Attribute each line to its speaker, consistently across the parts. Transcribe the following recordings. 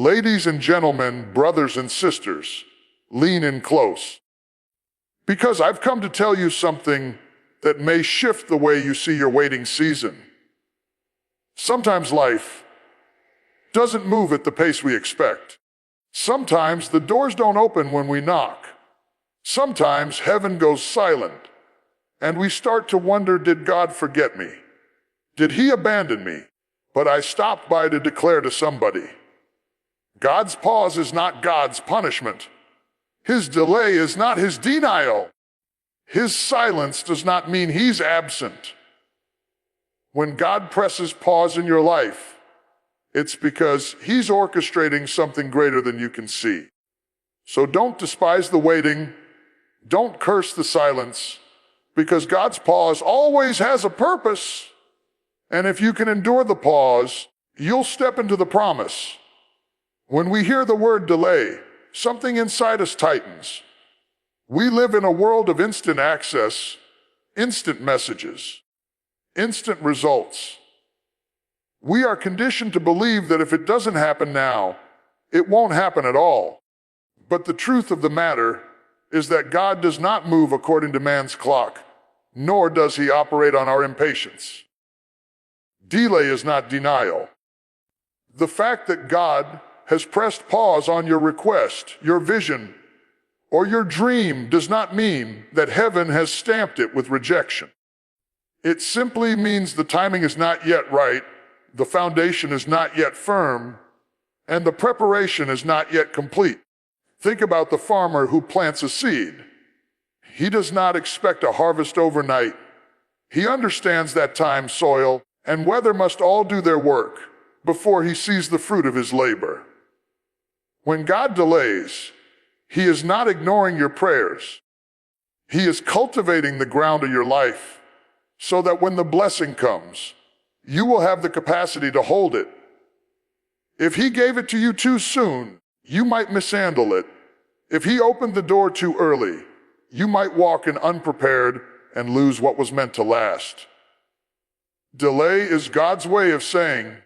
Speaker 1: Ladies and gentlemen, brothers and sisters, lean in close. Because I've come to tell you something that may shift the way you see your waiting season. Sometimes life doesn't move at the pace we expect. Sometimes the doors don't open when we knock. Sometimes heaven goes silent, and we start to wonder, did God forget me? Did he abandon me? But I stopped by to declare to somebody, God's pause is not God's punishment. His delay is not his denial. His silence does not mean he's absent. When God presses pause in your life, it's because he's orchestrating something greater than you can see. So don't despise the waiting. Don't curse the silence, because God's pause always has a purpose. And if you can endure the pause, you'll step into the promise. When we hear the word delay, something inside us tightens. We live in a world of instant access, instant messages, instant results. We are conditioned to believe that if it doesn't happen now, it won't happen at all. But the truth of the matter is that God does not move according to man's clock, nor does he operate on our impatience. Delay is not denial. The fact that God has pressed pause on your request, your vision, or your dream does not mean that heaven has stamped it with rejection. It simply means the timing is not yet right, the foundation is not yet firm, and the preparation is not yet complete. Think about the farmer who plants a seed. He does not expect a harvest overnight. He understands that time, soil, and weather must all do their work before he sees the fruit of his labor. When God delays, he is not ignoring your prayers. He is cultivating the ground of your life so that when the blessing comes, you will have the capacity to hold it. If he gave it to you too soon, you might mishandle it. If he opened the door too early, you might walk in unprepared and lose what was meant to last. Delay is God's way of saying,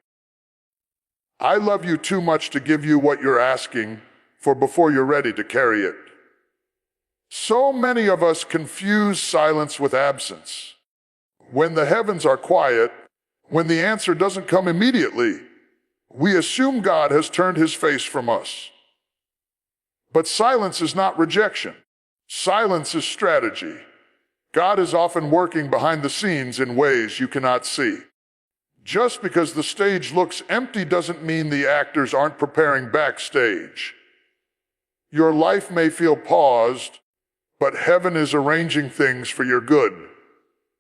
Speaker 1: I love you too much to give you what you're asking for before you're ready to carry it. So many of us confuse silence with absence. When the heavens are quiet, when the answer doesn't come immediately, we assume God has turned his face from us. But silence is not rejection. Silence is strategy. God is often working behind the scenes in ways you cannot see. Just because the stage looks empty doesn't mean the actors aren't preparing backstage. Your life may feel paused, but heaven is arranging things for your good.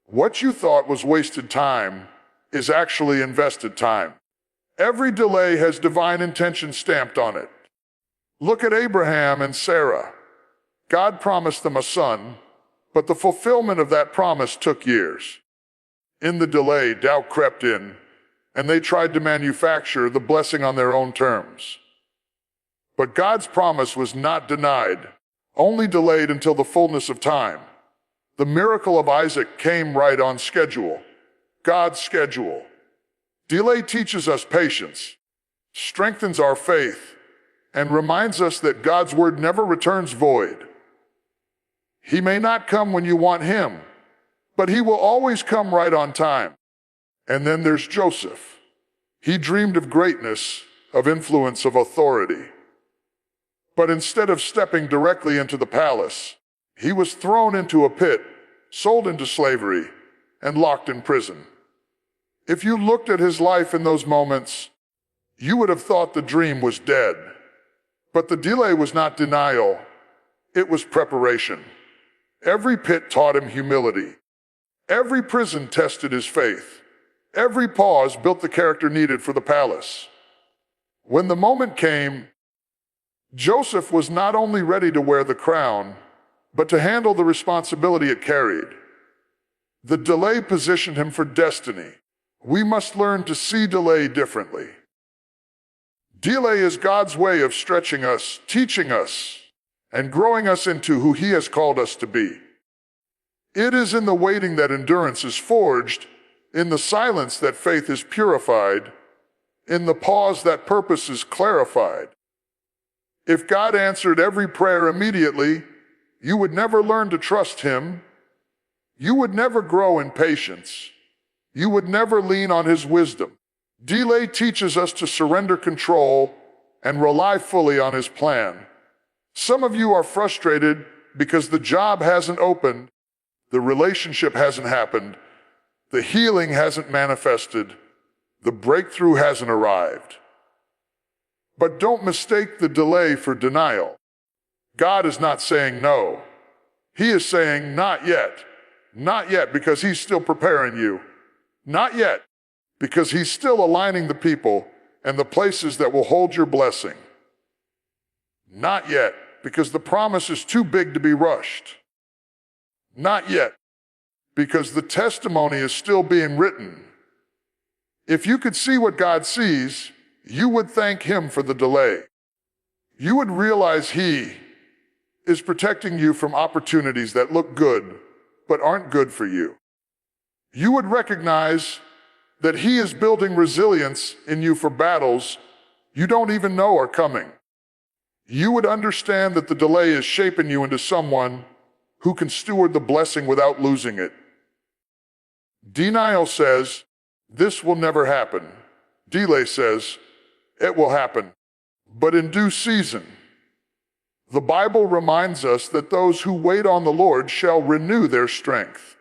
Speaker 1: What you thought was wasted time is actually invested time. Every delay has divine intention stamped on it. Look at Abraham and Sarah. God promised them a son, but the fulfillment of that promise took years. In the delay, doubt crept in, and they tried to manufacture the blessing on their own terms. But God's promise was not denied, only delayed until the fullness of time. The miracle of Isaac came right on schedule, God's schedule. Delay teaches us patience, strengthens our faith, and reminds us that God's word never returns void. He may not come when you want him, but he will always come right on time. And then there's Joseph. He dreamed of greatness, of influence, of authority. But instead of stepping directly into the palace, he was thrown into a pit, sold into slavery, and locked in prison. If you looked at his life in those moments, you would have thought the dream was dead. But the delay was not denial, it was preparation. Every pit taught him humility. Every prison tested his faith. Every pause built the character needed for the palace. When the moment came, Joseph was not only ready to wear the crown, but to handle the responsibility it carried. The delay positioned him for destiny. We must learn to see delay differently. Delay is God's way of stretching us, teaching us, and growing us into who he has called us to be. It is in the waiting that endurance is forged, in the silence that faith is purified, In the pause, that purpose is clarified. If God answered every prayer immediately, you would never learn to trust Him. You would never grow in patience. You would never lean on His wisdom. Delay teaches us to surrender control and rely fully on His plan. Some of you are frustrated because the job hasn't opened, the relationship hasn't happened, the healing hasn't manifested, the breakthrough hasn't arrived. But don't mistake the delay for denial. God is not saying no. He is saying not yet. Not yet, because He's still preparing you. Not yet, because He's still aligning the people and the places that will hold your blessing. Not yet, because the promise is too big to be rushed. Not yet, because the testimony is still being written. If you could see what God sees, you would thank Him for the delay. You would realize He is protecting you from opportunities that look good, but aren't good for you. You would recognize that He is building resilience in you for battles you don't even know are coming. You would understand that the delay is shaping you into someone who can steward the blessing without losing it. Denial says, this will never happen. Delay says, it will happen, but in due season. The Bible reminds us that those who wait on the Lord shall renew their strength.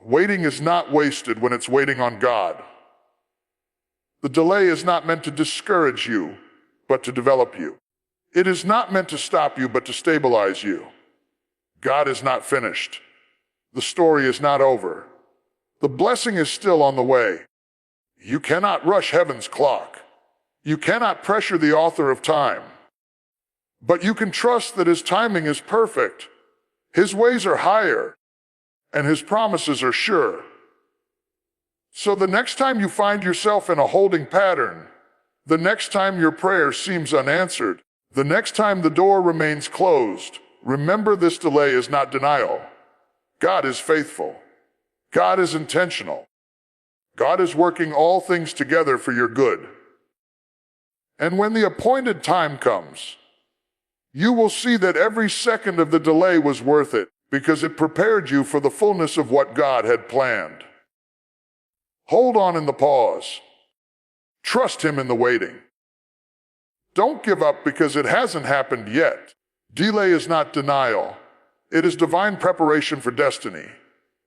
Speaker 1: Waiting is not wasted when it's waiting on God. The delay is not meant to discourage you, but to develop you. It is not meant to stop you, but to stabilize you. God is not finished. The story is not over. The blessing is still on the way. You cannot rush heaven's clock. You cannot pressure the author of time. But you can trust that His timing is perfect. His ways are higher, and His promises are sure. So the next time you find yourself in a holding pattern, the next time your prayer seems unanswered, the next time the door remains closed, remember this delay is not denial. God is faithful. God is intentional. God is working all things together for your good. And when the appointed time comes, you will see that every second of the delay was worth it because it prepared you for the fullness of what God had planned. Hold on in the pause. Trust Him in the waiting. Don't give up because it hasn't happened yet. Delay is not denial. It is divine preparation for destiny.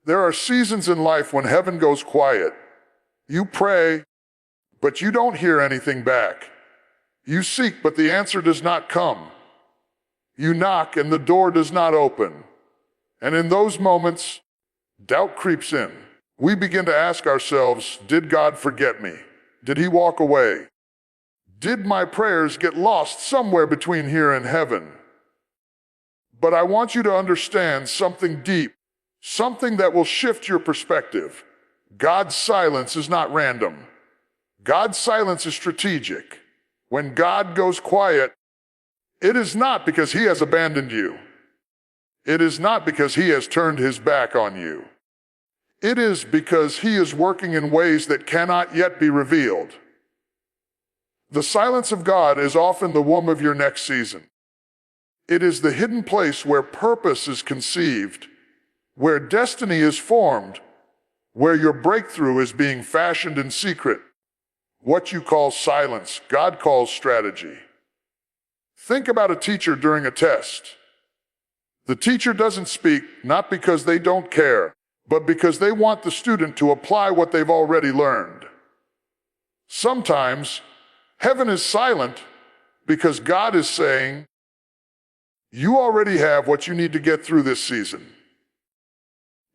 Speaker 1: There are seasons in life when heaven goes quiet. You pray, but you don't hear anything back. You seek, but the answer does not come. You knock and the door does not open. And in those moments, doubt creeps in. We begin to ask ourselves, did God forget me? Did He walk away? Did my prayers get lost somewhere between here and heaven? But I want you to understand something deep, something that will shift your perspective. God's silence is not random. God's silence is strategic. When God goes quiet, it is not because He has abandoned you. It is not because He has turned His back on you. It is because He is working in ways that cannot yet be revealed. The silence of God is often the womb of your next season. It is the hidden place where purpose is conceived, where destiny is formed, where your breakthrough is being fashioned in secret. What you call silence, God calls strategy. Think about a teacher during a test. The teacher doesn't speak, not because they don't care, but because they want the student to apply what they've already learned. Sometimes, heaven is silent because God is saying, you already have what you need to get through this season.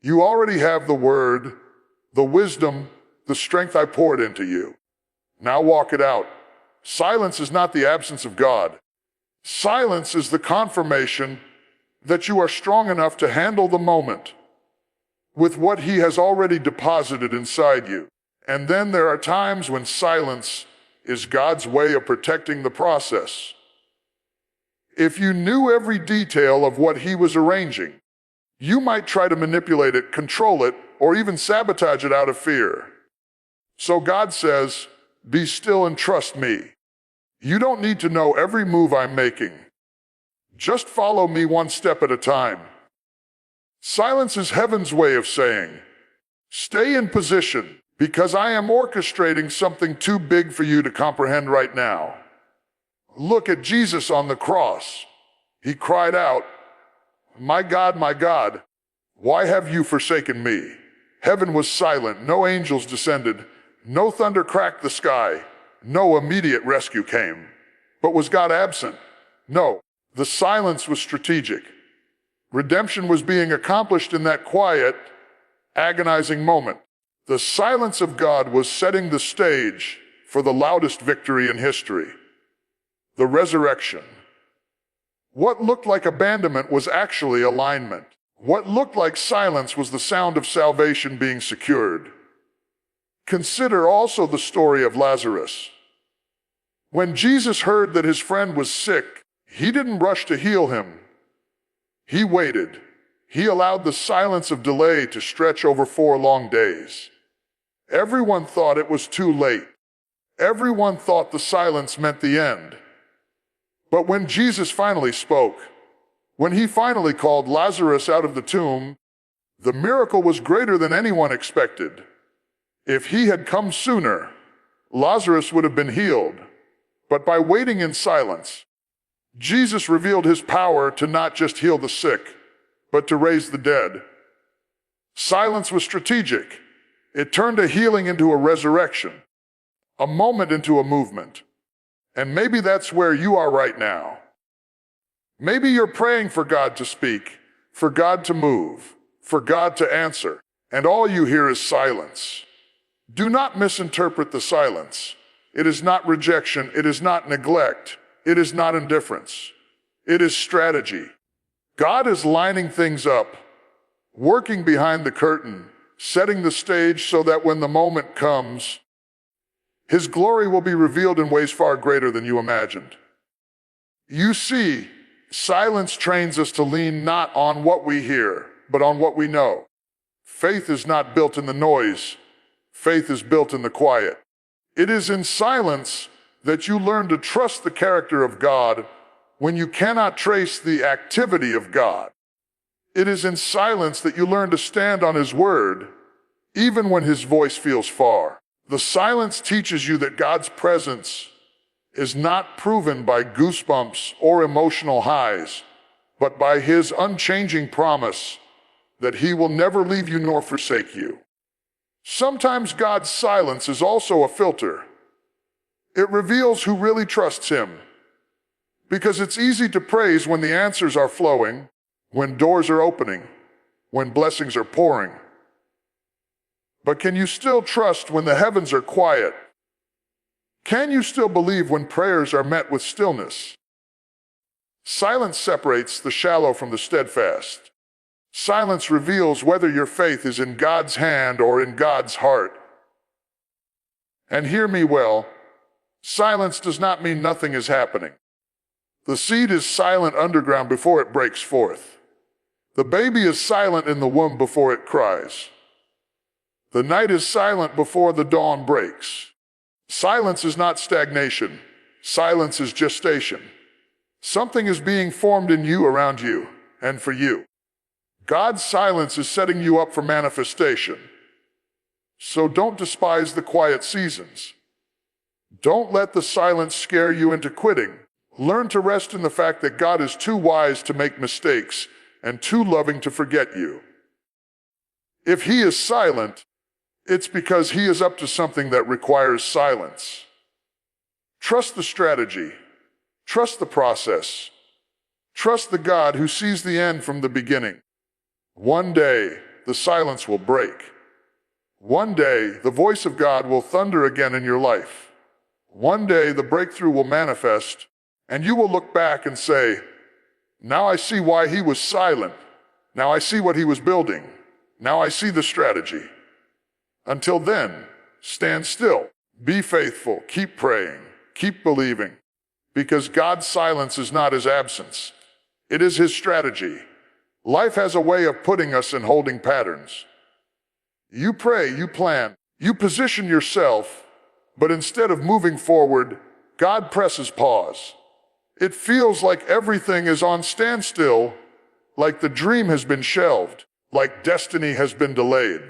Speaker 1: You already have the word, the wisdom, the strength I poured into you. Now walk it out. Silence is not the absence of God. Silence is the confirmation that you are strong enough to handle the moment with what He has already deposited inside you. And then there are times when silence is God's way of protecting the process. If you knew every detail of what He was arranging, you might try to manipulate it, control it, or even sabotage it out of fear. So God says, Be still and trust me. You don't need to know every move I'm making. Just follow me one step at a time. Silence is heaven's way of saying, stay in position, because I am orchestrating something too big for you to comprehend right now. Look at Jesus on the cross. He cried out, my God, why have you forsaken me? Heaven was silent, no angels descended, no thunder cracked the sky, no immediate rescue came. But was God absent? No, the silence was strategic. Redemption was being accomplished in that quiet, agonizing moment. The silence of God was setting the stage for the loudest victory in history, the resurrection. What looked like abandonment was actually alignment. What looked like silence was the sound of salvation being secured. Consider also the story of Lazarus. When Jesus heard that his friend was sick, he didn't rush to heal him. He waited. He allowed the silence of delay to stretch over 4 long days. Everyone thought it was too late. Everyone thought the silence meant the end. But when Jesus finally spoke, when he finally called Lazarus out of the tomb, the miracle was greater than anyone expected. If he had come sooner, Lazarus would have been healed. But by waiting in silence, Jesus revealed his power to not just heal the sick, but to raise the dead. Silence was strategic. It turned a healing into a resurrection, a moment into a movement. And maybe that's where you are right now. Maybe you're praying for God to speak, for God to move, for God to answer, and all you hear is silence. Do not misinterpret the silence. It is not rejection, it is not neglect, it is not indifference. It is strategy. God is lining things up, working behind the curtain, setting the stage so that when the moment comes, his glory will be revealed in ways far greater than you imagined. You see, silence trains us to lean not on what we hear, but on what we know. Faith is not built in the noise. Faith is built in the quiet. It is in silence that you learn to trust the character of God when you cannot trace the activity of God. It is in silence that you learn to stand on his word, even when his voice feels far. The silence teaches you that God's presence is not proven by goosebumps or emotional highs, but by his unchanging promise that he will never leave you nor forsake you. Sometimes God's silence is also a filter. It reveals who really trusts him, because it's easy to praise when the answers are flowing, when doors are opening, when blessings are pouring. But can you still trust when the heavens are quiet? Can you still believe when prayers are met with stillness? Silence separates the shallow from the steadfast. Silence reveals whether your faith is in God's hand or in God's heart. And hear me well, silence does not mean nothing is happening. The seed is silent underground before it breaks forth. The baby is silent in the womb before it cries. The night is silent before the dawn breaks. Silence is not stagnation. Silence is gestation. Something is being formed in you, around you, and for you. God's silence is setting you up for manifestation. So don't despise the quiet seasons. Don't let the silence scare you into quitting. Learn to rest in the fact that God is too wise to make mistakes and too loving to forget you. If he is silent, it's because he is up to something that requires silence. Trust the strategy. Trust the process. Trust the God who sees the end from the beginning. One day, the silence will break. One day, the voice of God will thunder again in your life. One day, the breakthrough will manifest, and you will look back and say, now I see why he was silent. Now I see what he was building. Now I see the strategy. Until then, stand still, be faithful, keep praying, keep believing, because God's silence is not his absence. It is his strategy. Life has a way of putting us in holding patterns. You pray, you plan, you position yourself, But instead of moving forward, God presses pause. It feels like everything is on standstill, like the dream has been shelved, like destiny has been delayed.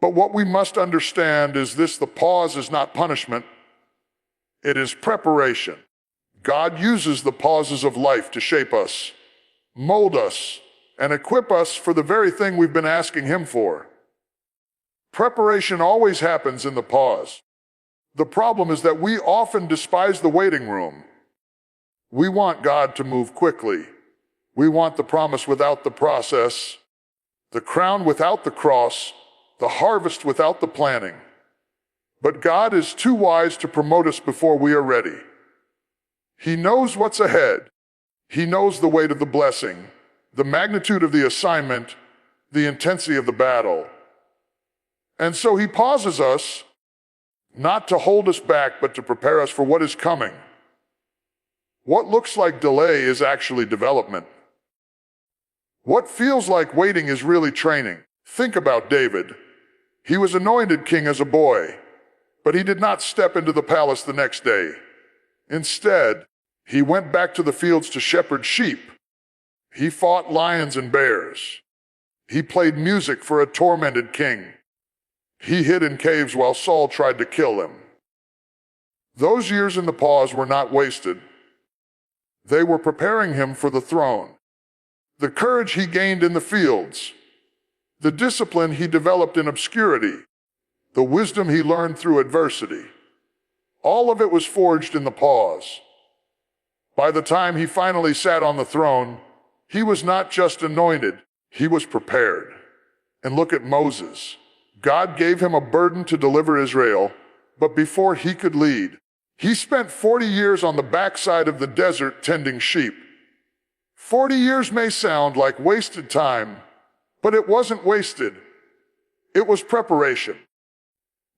Speaker 1: But what we must understand is this: the pause is not punishment, it is preparation. God uses the pauses of life to shape us, mold us, and equip us for the very thing we've been asking Him for. Preparation always happens in the pause. The problem is that we often despise the waiting room. We want God to move quickly. We want the promise without the process, the crown without the cross, the harvest without the planting. But God is too wise to promote us before we are ready. He knows what's ahead. He knows the weight of the blessing, the magnitude of the assignment, the intensity of the battle. And so He pauses us, not to hold us back, but to prepare us for what is coming. What looks like delay is actually development. What feels like waiting is really training. Think about David. He was anointed king as a boy, but he did not step into the palace the next day. Instead, he went back to the fields to shepherd sheep. He fought lions and bears. He played music for a tormented king. He hid in caves while Saul tried to kill him. Those years in the pause were not wasted. They were preparing him for the throne. The courage he gained in the fields, the discipline he developed in obscurity, the wisdom he learned through adversity, all of it was forged in the pause. By the time he finally sat on the throne, he was not just anointed, he was prepared. And look at Moses. God gave him a burden to deliver Israel, but before he could lead, he spent 40 years on the backside of the desert tending sheep. 40 years may sound like wasted time, but it wasn't wasted. It was preparation.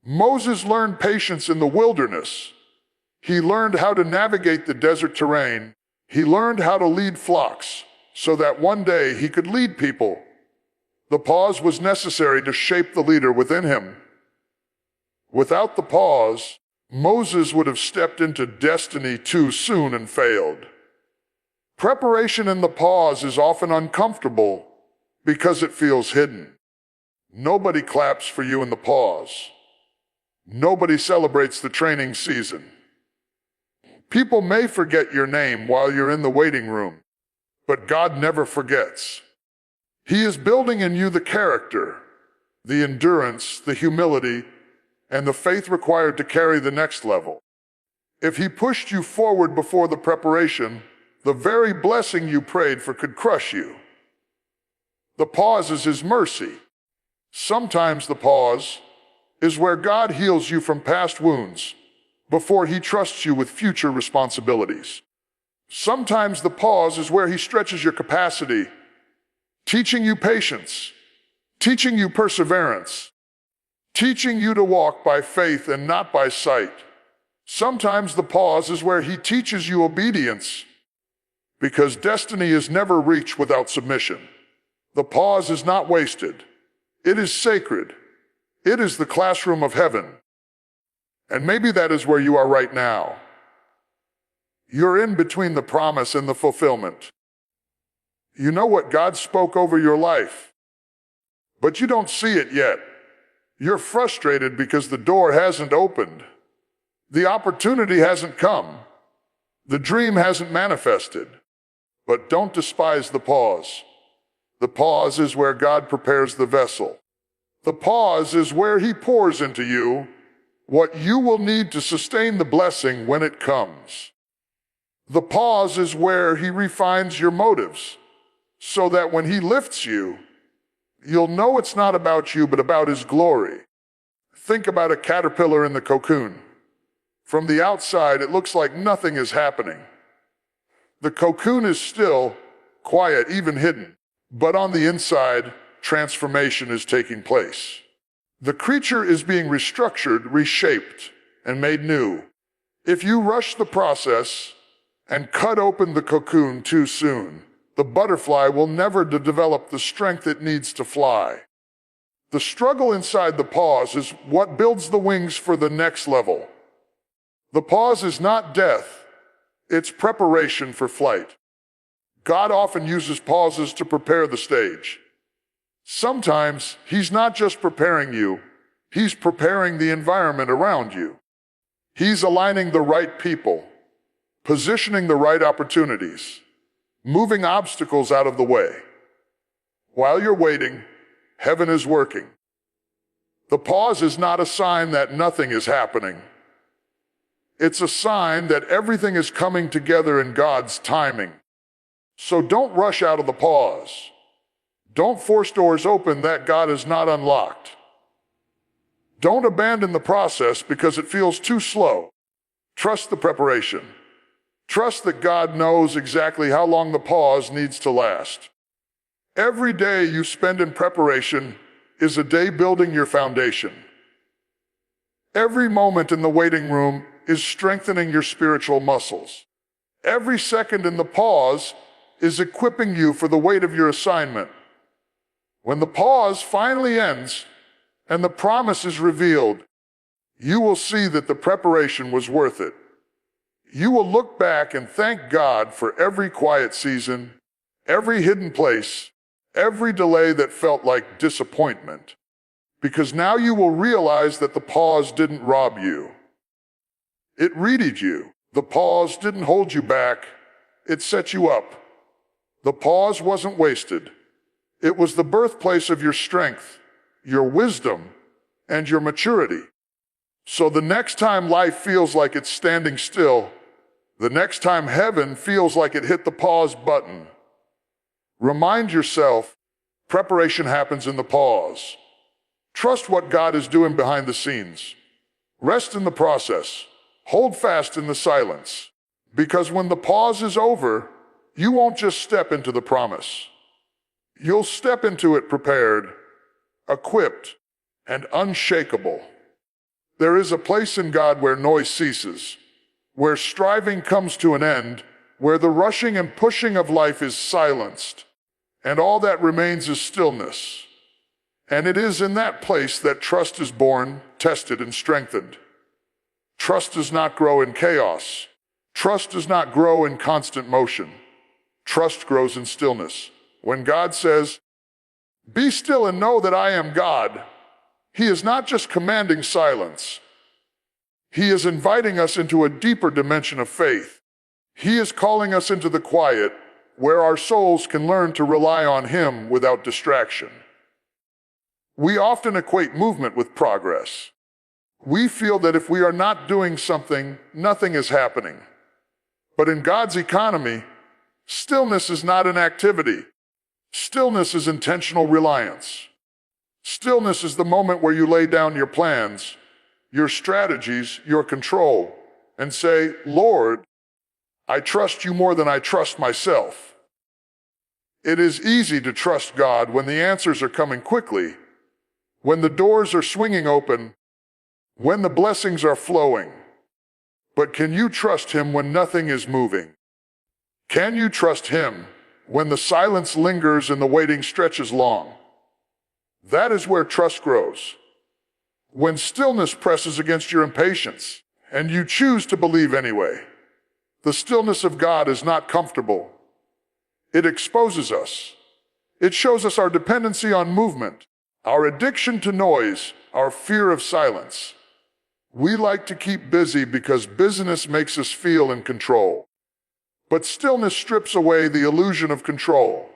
Speaker 1: Moses learned patience in the wilderness. He learned how to navigate the desert terrain. He learned how to lead flocks so that one day he could lead people. The pause was necessary to shape the leader within him. Without the pause, Moses would have stepped into destiny too soon and failed. Preparation in the pause is often uncomfortable because it feels hidden. Nobody claps for you in the pause. Nobody celebrates the training season. People may forget your name while you're in the waiting room, but God never forgets. He is building in you the character, the endurance, the humility, and the faith required to carry the next level. If He pushed you forward before the preparation, the very blessing you prayed for could crush you. The pause is His mercy. Sometimes the pause is where God heals you from past wounds before He trusts you with future responsibilities. Sometimes the pause is where He stretches your capacity, teaching you patience, teaching you perseverance, teaching you to walk by faith and not by sight. Sometimes the pause is where He teaches you obedience, because destiny is never reached without submission. The pause is not wasted. It is sacred. It is the classroom of heaven. And maybe that is where you are right now. You're in between the promise and the fulfillment. You know what God spoke over your life, but you don't see it yet. You're frustrated because the door hasn't opened. The opportunity hasn't come. The dream hasn't manifested. But don't despise the pause. The pause is where God prepares the vessel. The pause is where He pours into you what you will need to sustain the blessing when it comes. The pause is where He refines your motives, so that when He lifts you, you'll know it's not about you, but about His glory. Think about a caterpillar in the cocoon. From the outside, it looks like nothing is happening. The cocoon is still, quiet, even hidden. But on the inside, transformation is taking place. The creature is being restructured, reshaped, and made new. If you rush the process and cut open the cocoon too soon, the butterfly will never develop the strength it needs to fly. The struggle inside the pause is what builds the wings for the next level. The pause is not death, it's preparation for flight. God often uses pauses to prepare the stage. Sometimes He's not just preparing you, He's preparing the environment around you. He's aligning the right people, positioning the right opportunities, moving obstacles out of the way. While you're waiting, heaven is working. The pause is not a sign that nothing is happening. It's a sign that everything is coming together in God's timing. So don't rush out of the pause. Don't force doors open that God has not unlocked. Don't abandon the process because it feels too slow. Trust the preparation. Trust that God knows exactly how long the pause needs to last. Every day you spend in preparation is a day building your foundation. Every moment in the waiting room is strengthening your spiritual muscles. Every second in the pause is equipping you for the weight of your assignment. When the pause finally ends and the promise is revealed, you will see that the preparation was worth it. You will look back and thank God for every quiet season, every hidden place, every delay that felt like disappointment. Because now you will realize that the pause didn't rob you. It readied you. The pause didn't hold you back. It set you up. The pause wasn't wasted. It was the birthplace of your strength, your wisdom, and your maturity. So the next time life feels like it's standing still, the next time heaven feels like it hit the pause button, remind yourself, preparation happens in the pause. Trust what God is doing behind the scenes. Rest in the process. Hold fast in the silence. Because when the pause is over, you won't just step into the promise. You'll step into it prepared, equipped, and unshakable. There is a place in God where noise ceases, where striving comes to an end, where the rushing and pushing of life is silenced, and all that remains is stillness. And it is in that place that trust is born, tested, and strengthened. Trust does not grow in chaos. Trust does not grow in constant motion. Trust grows in stillness. When God says, "Be still and know that I am God," He is not just commanding silence. He is inviting us into a deeper dimension of faith. He is calling us into the quiet, where our souls can learn to rely on Him without distraction. We often equate movement with progress. We feel that if we are not doing something, nothing is happening. But in God's economy, stillness is not an activity. Stillness is intentional reliance. Stillness is the moment where you lay down your plans, your strategies, your control, and say, "Lord, I trust you more than I trust myself." It is easy to trust God when the answers are coming quickly, when the doors are swinging open, when the blessings are flowing. But can you trust Him when nothing is moving? Can you trust Him when the silence lingers and the waiting stretches long? That is where trust grows. When stillness presses against your impatience, and you choose to believe anyway. The stillness of God is not comfortable. It exposes us. It shows us our dependency on movement, our addiction to noise, our fear of silence. We like to keep busy because busyness makes us feel in control. But stillness strips away the illusion of control.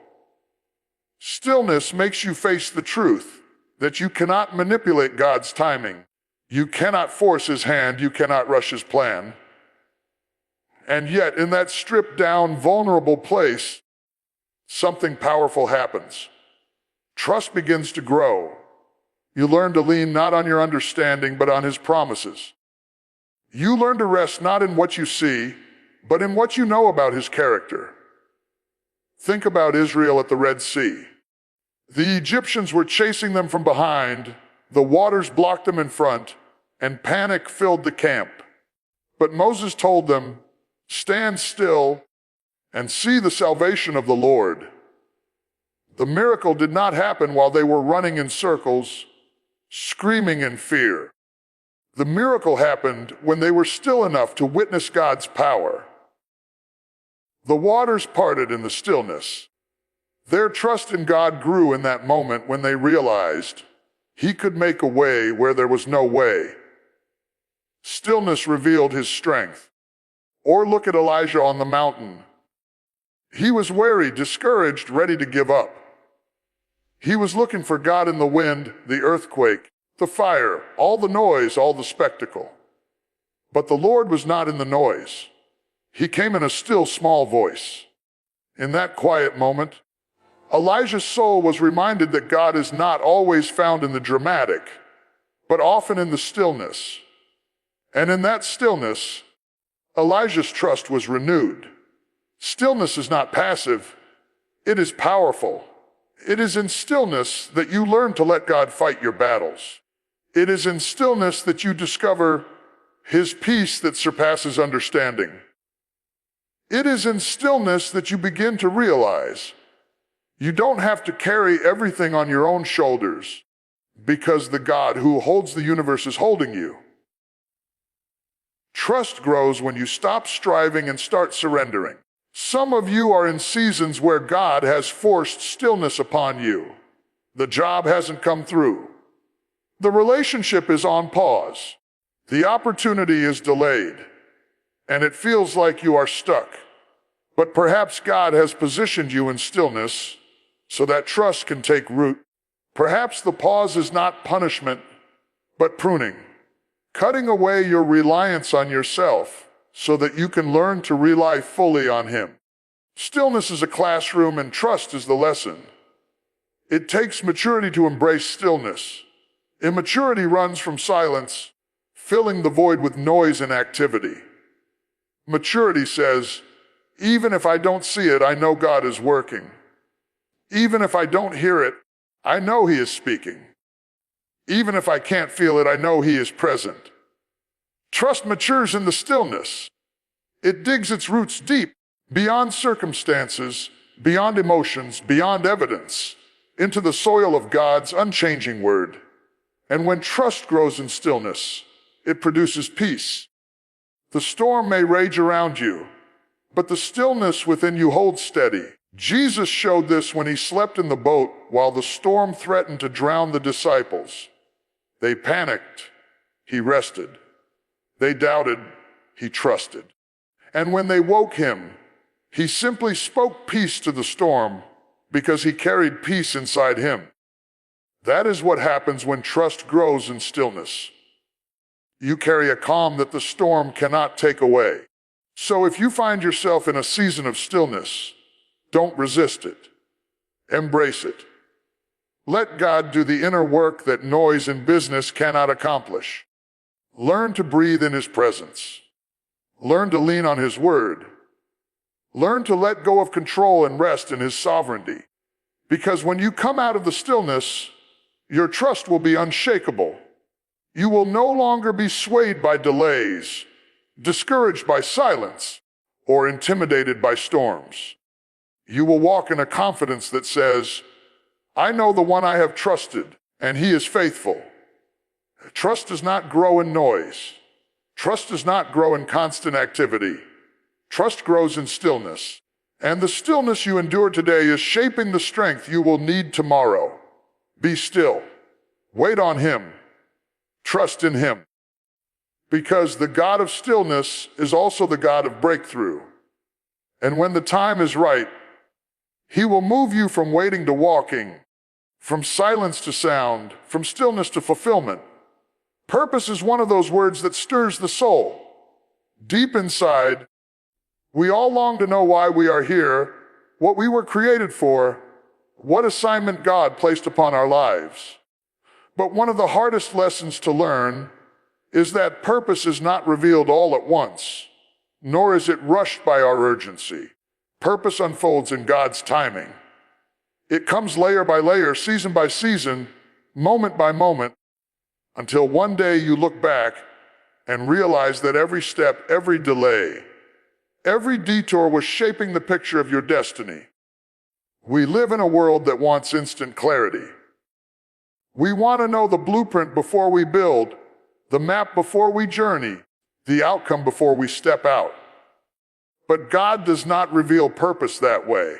Speaker 1: Stillness makes you face the truth that you cannot manipulate God's timing. You cannot force His hand. You cannot rush His plan. And yet, in that stripped down, vulnerable place, something powerful happens. Trust begins to grow. You learn to lean not on your understanding, but on His promises. You learn to rest not in what you see, but in what you know about His character. Think about Israel at the Red Sea. The Egyptians were chasing them from behind, the waters blocked them in front, and panic filled the camp. But Moses told them, "Stand still and see the salvation of the Lord." The miracle did not happen while they were running in circles. screaming in fear. The miracle happened when they were still enough to witness God's power. The waters parted in the stillness. Their trust in God grew in that moment when they realized He could make a way where there was no way. Stillness revealed His strength. Or look at Elijah on the mountain. He was weary, discouraged, ready to give up. He was looking for God in the wind, the earthquake, the fire, all the noise, all the spectacle. But the Lord was not in the noise. He came in a still, small voice. In that quiet moment, Elijah's soul was reminded that God is not always found in the dramatic, but often in the stillness. And in that stillness, Elijah's trust was renewed. Stillness is not passive, it is powerful. It is in stillness that you learn to let God fight your battles. It is in stillness that you discover His peace that surpasses understanding. It is in stillness that you begin to realize you don't have to carry everything on your own shoulders because the God who holds the universe is holding you. Trust grows when you stop striving and start surrendering. Some of you are in seasons where God has forced stillness upon you. The job hasn't come through. The relationship is on pause. The opportunity is delayed. And it feels like you are stuck. But perhaps God has positioned you in stillness so that trust can take root. Perhaps the pause is not punishment, but pruning. Cutting away your reliance on yourself so that you can learn to rely fully on Him. Stillness is a classroom and trust is the lesson. It takes maturity to embrace stillness. Immaturity runs from silence, filling the void with noise and activity. Maturity says, even if I don't see it, I know God is working. Even if I don't hear it, I know He is speaking. Even if I can't feel it, I know He is present. Trust matures in the stillness. It digs its roots deep, beyond circumstances, beyond emotions, beyond evidence, into the soil of God's unchanging word. And when trust grows in stillness, it produces peace. The storm may rage around you, but the stillness within you holds steady. Jesus showed this when He slept in the boat while the storm threatened to drown the disciples. They panicked. He rested. They doubted. He trusted. And when they woke Him, He simply spoke peace to the storm because He carried peace inside Him. That is what happens when trust grows in stillness. You carry a calm that the storm cannot take away. So if you find yourself in a season of stillness, don't resist it. Embrace it. Let God do the inner work that noise and business cannot accomplish. Learn to breathe in His presence. Learn to lean on His word. Learn to let go of control and rest in His sovereignty. Because when you come out of the stillness, your trust will be unshakable. You will no longer be swayed by delays, discouraged by silence, or intimidated by storms. You will walk in a confidence that says, I know the one I have trusted, and He is faithful. Trust does not grow in noise. Trust does not grow in constant activity. Trust grows in stillness. And the stillness you endure today is shaping the strength you will need tomorrow. Be still. Wait on Him. Trust in Him. Because the God of stillness is also the God of breakthrough. And when the time is right, He will move you from waiting to walking, from silence to sound, from stillness to fulfillment. Purpose is one of those words that stirs the soul. Deep inside, we all long to know why we are here, what we were created for, what assignment God placed upon our lives. But one of the hardest lessons to learn is that purpose is not revealed all at once, nor is it rushed by our urgency. Purpose unfolds in God's timing. It comes layer by layer, season by season, moment by moment, until one day you look back and realize that every step, every delay, every detour was shaping the picture of your destiny. We live in a world that wants instant clarity. We want to know the blueprint before we build, the map before we journey, the outcome before we step out. But God does not reveal purpose that way.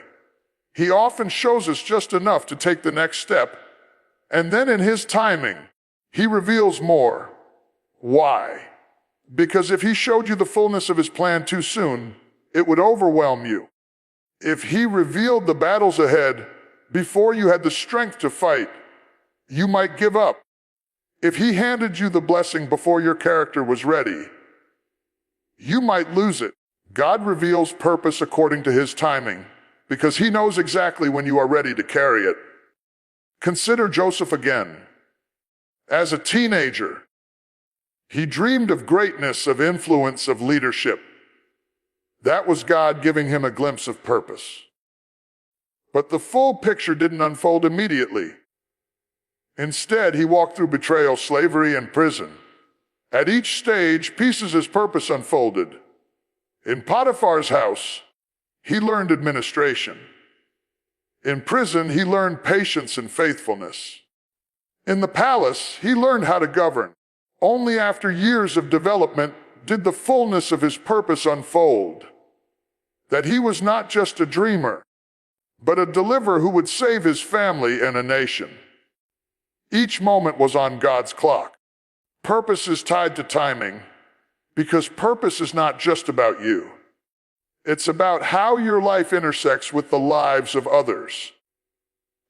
Speaker 1: He often shows us just enough to take the next step, and then in His timing, He reveals more. Why? Because if He showed you the fullness of His plan too soon, it would overwhelm you. If He revealed the battles ahead before you had the strength to fight, you might give up. If He handed you the blessing before your character was ready, you might lose it. God reveals purpose according to His timing, because He knows exactly when you are ready to carry it. Consider Joseph again. As a teenager, he dreamed of greatness, of influence, of leadership. That was God giving him a glimpse of purpose. But the full picture didn't unfold immediately. Instead, he walked through betrayal, slavery, and prison. At each stage, pieces of his purpose unfolded. In Potiphar's house, he learned administration. In prison, he learned patience and faithfulness. In the palace, he learned how to govern. Only after years of development did the fullness of his purpose unfold. That he was not just a dreamer, but a deliverer who would save his family and a nation. Each moment was on God's clock. Purpose is tied to timing, because purpose is not just about you. It's about how your life intersects with the lives of others.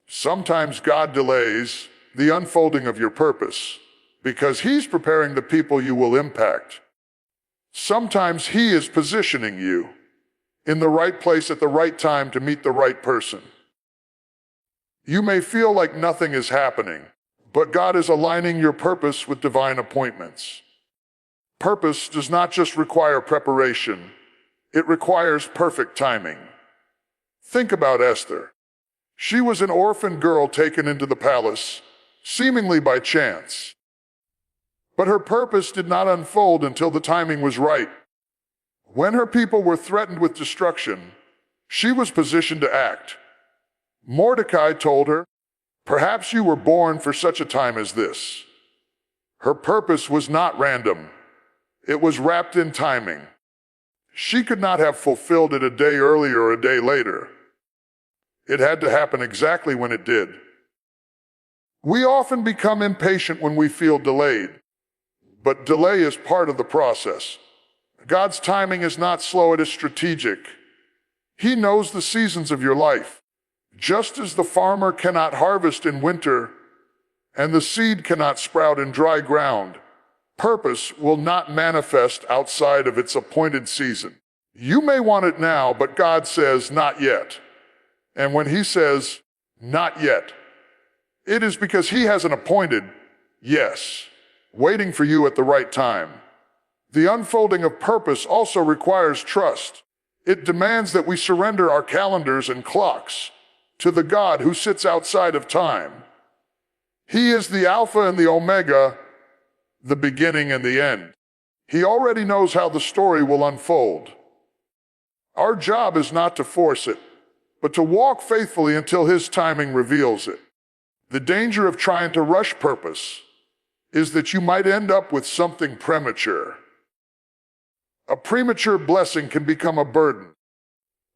Speaker 1: Sometimes God delays the unfolding of your purpose because He's preparing the people you will impact. Sometimes He is positioning you in the right place at the right time to meet the right person. You may feel like nothing is happening, but God is aligning your purpose with divine appointments. Purpose does not just require preparation, it requires perfect timing. Think about Esther. She was an orphan girl taken into the palace, seemingly by chance. But her purpose did not unfold until the timing was right. When her people were threatened with destruction, she was positioned to act. Mordecai told her, "Perhaps you were born for such a time as this." Her purpose was not random. It was wrapped in timing. She could not have fulfilled it a day earlier or a day later. It had to happen exactly when it did. We often become impatient when we feel delayed, but delay is part of the process. God's timing is not slow, it is strategic. He knows the seasons of your life. Just as the farmer cannot harvest in winter and the seed cannot sprout in dry ground, purpose will not manifest outside of its appointed season. You may want it now, but God says, "Not yet." And when He says, "Not yet," it is because He has an appointed yes waiting for you at the right time. The unfolding of purpose also requires trust. It demands that we surrender our calendars and clocks to the God who sits outside of time. He is the Alpha and the Omega, the beginning and the end. He already knows how the story will unfold. Our job is not to force it, but to walk faithfully until His timing reveals it. The danger of trying to rush purpose is that you might end up with something premature. A premature blessing can become a burden.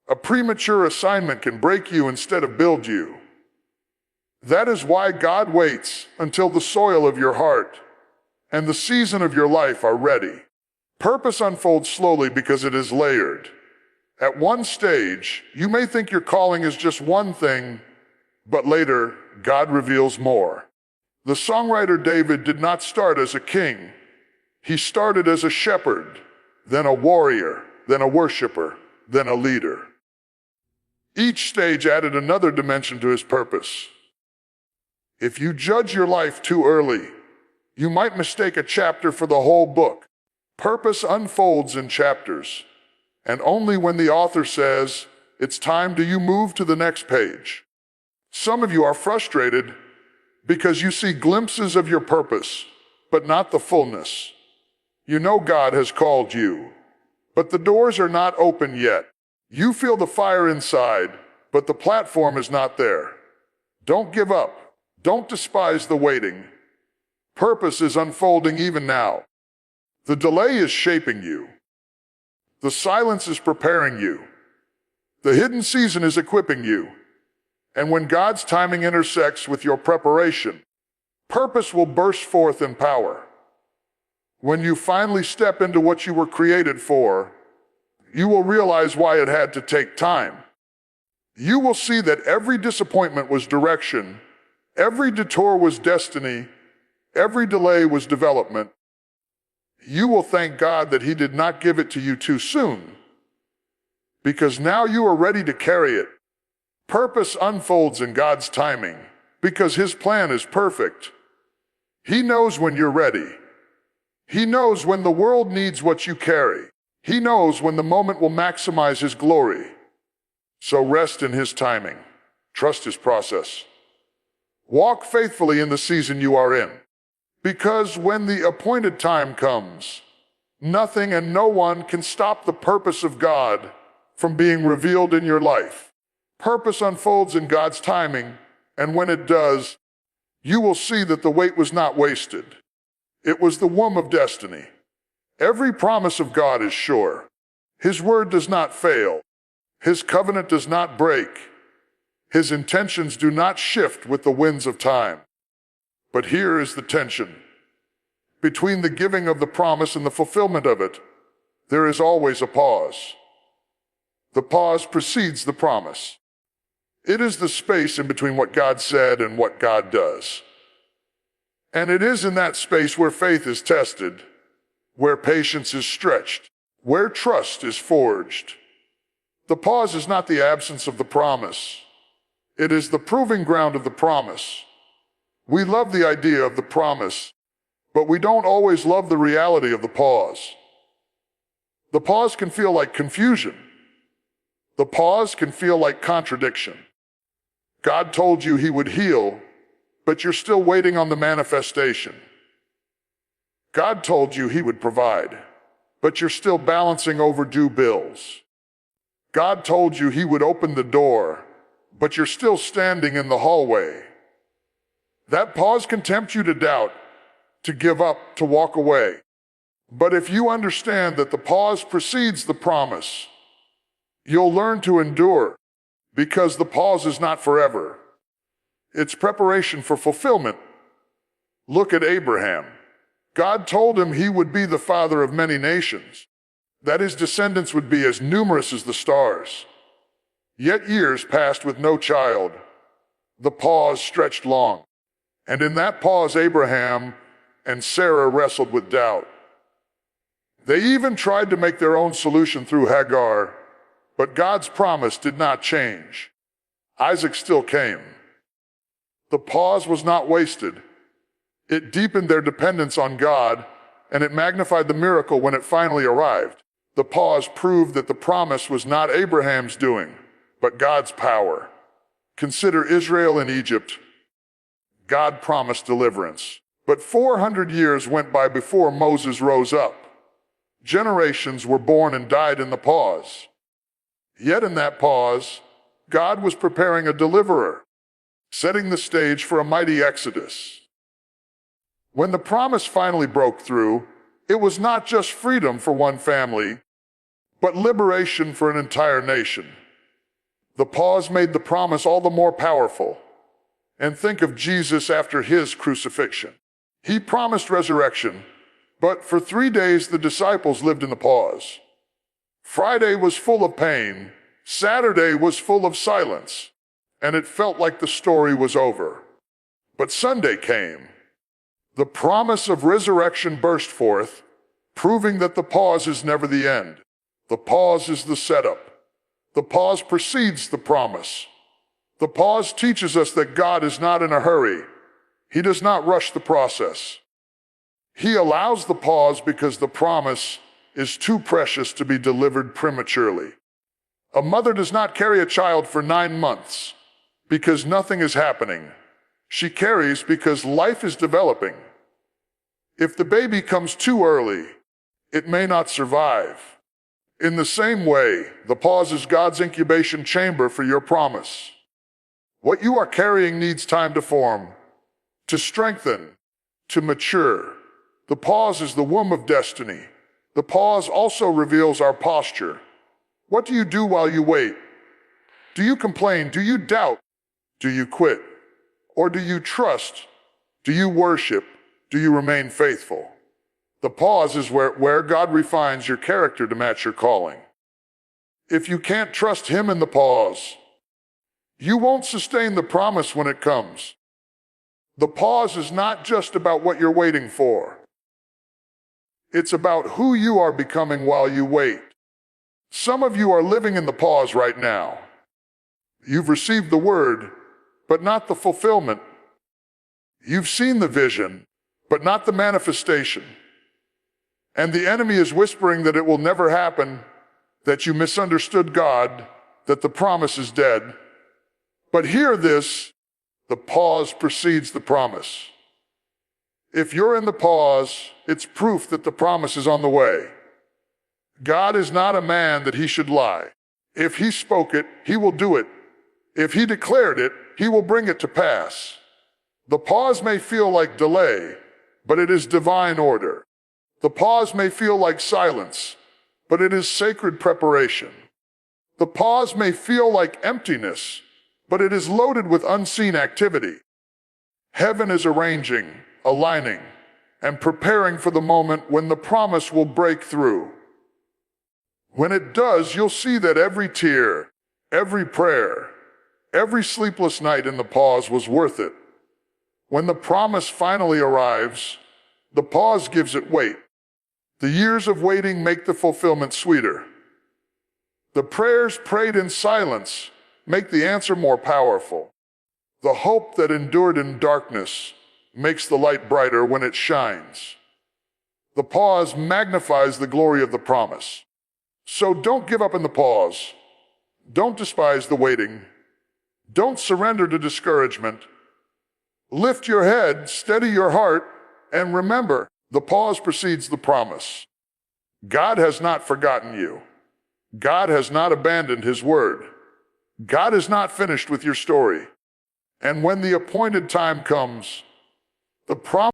Speaker 1: A premature assignment can break you instead of build you. That is why God waits until the soil of your heart and the season of your life are ready. Purpose unfolds slowly because it is layered. At one stage, you may think your calling is just one thing, but later, God reveals more. The songwriter David did not start as a king. He started as a shepherd, then a warrior, then a worshiper, then a leader. Each stage added another dimension to his purpose. If you judge your life too early, you might mistake a chapter for the whole book. Purpose unfolds in chapters, and only when the author says, "It's time," do you move to the next page. Some of you are frustrated because you see glimpses of your purpose, but not the fullness. You know God has called you, but the doors are not open yet. You feel the fire inside, but the platform is not there. Don't give up. Don't despise the waiting. Purpose is unfolding even now. The delay is shaping you. The silence is preparing you. The hidden season is equipping you. And when God's timing intersects with your preparation, purpose will burst forth in power. When you finally step into what you were created for, you will realize why it had to take time. You will see that every disappointment was direction, every detour was destiny, every delay was development. You will thank God that He did not give it to you too soon, because now you are ready to carry it. Purpose unfolds in God's timing, because His plan is perfect. He knows when you're ready. He knows when the world needs what you carry. He knows when the moment will maximize His glory. So rest in His timing. Trust His process. Walk faithfully in the season you are in. Because when the appointed time comes, nothing and no one can stop the purpose of God from being revealed in your life. Purpose unfolds in God's timing, and when it does, you will see that the wait was not wasted. It was the womb of destiny. Every promise of God is sure. His word does not fail. His covenant does not break. His intentions do not shift with the winds of time. But here is the tension. Between the giving of the promise and the fulfillment of it, there is always a pause. The pause precedes the promise. It is the space in between what God said and what God does. And it is in that space where faith is tested, where patience is stretched, where trust is forged. The pause is not the absence of the promise. It is the proving ground of the promise. We love the idea of the promise, but we don't always love the reality of the pause. The pause can feel like confusion. The pause can feel like contradiction. God told you He would heal, but you're still waiting on the manifestation. God told you He would provide, but you're still balancing overdue bills. God told you He would open the door, but you're still standing in the hallway. That pause can tempt you to doubt, to give up, to walk away. But if you understand that the pause precedes the promise, you'll learn to endure, because the pause is not forever. It's preparation for fulfillment. Look at Abraham. God told him he would be the father of many nations, that his descendants would be as numerous as the stars. Yet years passed with no child. The pause stretched long. And in that pause, Abraham and Sarah wrestled with doubt. They even tried to make their own solution through Hagar, but God's promise did not change. Isaac still came. The pause was not wasted. It deepened their dependence on God, and it magnified the miracle when it finally arrived. The pause proved that the promise was not Abraham's doing, but God's power. Consider Israel in Egypt. God promised deliverance, but 400 years went by before Moses rose up. Generations were born and died in the pause. Yet in that pause, God was preparing a deliverer, setting the stage for a mighty exodus. When the promise finally broke through, it was not just freedom for one family, but liberation for an entire nation. The pause made the promise all the more powerful. And think of Jesus after His crucifixion. He promised resurrection, but for 3 days the disciples lived in the pause. Friday was full of pain, Saturday was full of silence, and it felt like the story was over. But Sunday came. The promise of resurrection burst forth, proving that the pause is never the end. The pause is the setup. The pause precedes the promise. The pause teaches us that God is not in a hurry. He does not rush the process. He allows the pause because the promise is too precious to be delivered prematurely. A mother does not carry a child for 9 months because nothing is happening. She carries because life is developing. If the baby comes too early, it may not survive. In the same way, the pause is God's incubation chamber for your promise. What you are carrying needs time to form, to strengthen, to mature. The pause is the womb of destiny. The pause also reveals our posture. What do you do while you wait? Do you complain? Do you doubt? Do you quit? Or do you trust? Do you worship? Do you remain faithful? The pause is where God refines your character to match your calling. If you can't trust Him in the pause, you won't sustain the promise when it comes. The pause is not just about what you're waiting for. It's about who you are becoming while you wait. Some of you are living in the pause right now. You've received the word, but not the fulfillment. You've seen the vision, but not the manifestation. And the enemy is whispering that it will never happen, that you misunderstood God, that the promise is dead. But hear this, the pause precedes the promise. If you're in the pause, it's proof that the promise is on the way. God is not a man that He should lie. If He spoke it, He will do it. If He declared it, He will bring it to pass. The pause may feel like delay, but it is divine order. The pause may feel like silence, but it is sacred preparation. The pause may feel like emptiness, but it is loaded with unseen activity. Heaven is arranging, aligning, and preparing for the moment when the promise will break through. When it does, you'll see that every tear, every prayer, every sleepless night in the pause was worth it. When the promise finally arrives, the pause gives it weight. The years of waiting make the fulfillment sweeter. The prayers prayed in silence make the answer more powerful. The hope that endured in darkness makes the light brighter when it shines. The pause magnifies the glory of the promise. So don't give up in the pause. Don't despise the waiting. Don't surrender to discouragement. Lift your head, steady your heart, and remember, the pause precedes the promise. God has not forgotten you. God has not abandoned His word. God is not finished with your story. And when the appointed time comes, the promise